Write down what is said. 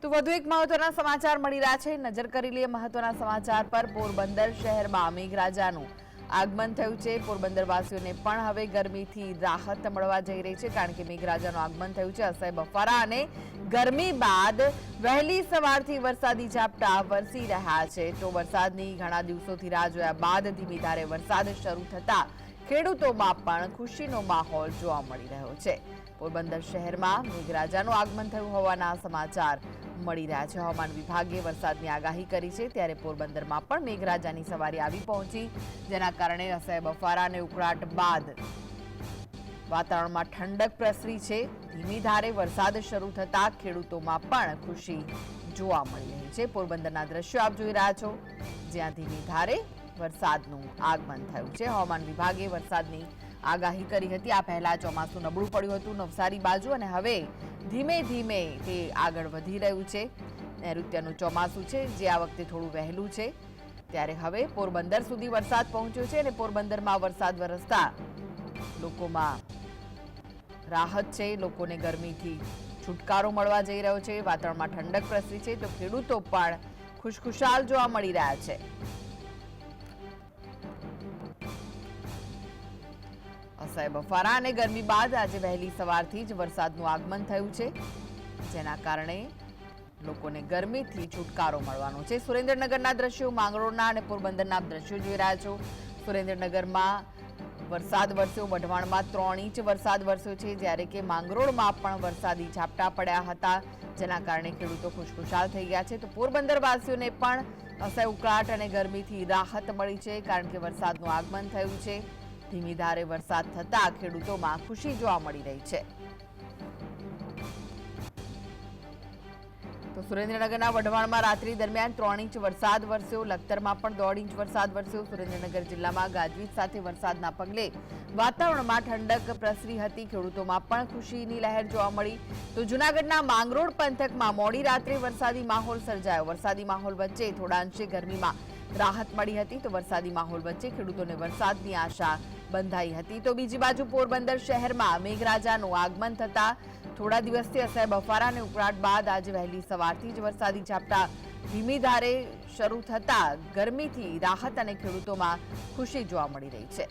તો વધુ એક મહત્વના સમાચાર મળી રહ્યા છે। નજર કરી લઈએ મહત્વના સમાચાર પર। પોરબંદર શહેરમાં મેઘરાજાનું આગમન થયું છે। પોરબંદરવાસીઓને પણ હવે ગરમીથી રાહત મળવા જઈ રહી છે, કારણ કે મેઘરાજાનું આગમન થયું છે। અસહ્ય બફારા અને ગરમી બાદ વહેલી સવારથી વરસાદી ઝાપટા વરસી રહ્યા છે। તો વરસાદની ઘણા દિવસોથી રાહ જોયા બાદ ધીમી ધારે વરસાદ શરૂ થતા ખેડૂતોમાં પણ ખુશીનો માહોલ જોવા મળી રહ્યો છે। પોરબંદર શહેરમાં મેઘરાજાનું આગમન થયું હોવાના સમાચાર મળી રહ્યા છે। હવામાન વિભાગે વરસાદની આગાહી કરી છે, ત્યારે પોરબંદરમાં પણ મેઘરાજાની સવારી આવી પહોંચી, જેના કારણે અસહ્ય બફારા અને ઉકળાટ બાદ વાતાવરણમાં ઠંડક પ્રસરી છે। ધીમી ધારે વરસાદ શરૂ થતા ખેડૂતોમાં પણ ખુશી જોવા મળી રહી છે। પોરબંદરના દ્રશ્યો આપ જોઈ રહ્યા છો, જ્યાં ધીમી ધારે વરસાદનું આગમન થયું છે। હવામાન વિભાગે વરસાદની આગાહી કરી હતી। આ પહેલા ચોમાસું નબળું પડ્યું હતું નવસારી બાજુ, અને હવે ધીમે ધીમે તે આગળ વધી રહ્યું છે। નૈઋત્યનું ચોમાસું છે, જે આ વખતે થોડું વહેલું છે, ત્યારે હવે પોરબંદર સુધી વરસાદ પહોંચ્યો છે, અને પોરબંદરમાં વરસાદ વરસતા લોકોમાં રાહત છે। લોકોને ગરમીથી છુટકારો મળવા જઈ રહ્યો છે। વાતાવરણમાં ઠંડક પ્રસરી છે, તો ખેડૂતો પણ ખુશખુશાલ જોવા મળી રહ્યા છે। અસહ્ય બફારા અને ગરમી બાદ આજે વહેલી સવારથી જ વરસાદનું આગમન થયું છે, જેના કારણે લોકોને ગરમીથી છુટકારો મળવાનો છે। સુરેન્દ્રનગરના દ્રશ્યો, માંગરોળના અને પોરબંદરના દ્રશ્યો જોઈ રહ્યા છો। સુરેન્દ્રનગરમાં વરસાદ વરસ્યો, વઢવાણમાં 3 ઇંચ વરસાદ વરસ્યો છે, જ્યારે કે માંગરોળમાં પણ વરસાદી ઝાપટા પડ્યા હતા, જેના કારણે ખેડૂતો ખુશખુશાલ થઈ ગયા છે। તો પોરબંદરવાસીઓને પણ અસહ્ય ઉકળાટ અને ગરમીથી રાહત મળી છે, કારણ કે વરસાદનું આગમન થયું છે। ધીમી ધારે વરસાદ થતા ખેડૂતોમાં ખુશી જોવા મળી રહી છે। તો સુરેન્દ્રનગરના વઢવાણમાં રાત્રિ દરમિયાન 3 ઇંચ વરસાદ વરસ્યો, લખતરમાં પણ 1.5 ઇંચ વરસાદ વરસ્યો। સુરેન્દ્રનગર જિલ્લામાં ગાજવીજ સાથે વરસાદના પગલે વાતાવરણમાં ઠંડક પ્રસરી હતી, ખેડૂતોમાં પણ ખુશીની લહેર જોવા મળી। તો જૂનાગઢના માંગરોળ પંથકમાં મોડી રાત્રે વરસાદી માહોલ સર્જાયો। વરસાદી માહોલ વચ્ચે થોડા અંશે ગરમીમાં રાહત મળી હતી, તો વરસાદી માહોલ વચ્ચે ખેડૂતોને વરસાદની આશા બંધાઈ હતી। તો બીજી બાજુ પોરબંદર શહેરમાં મેઘરાજાનું આગમન થતા થોડા દિવસથી અસહ્ય બફારા અને ઉકળાટ બાદ આજે વહેલી સવારથી જ વરસાદી ઝાપટા ધીમી ધારે શરૂ થતા ગરમીથી રાહત અને ખેડૂતોમાં ખુશી જોવા મળી રહી છે।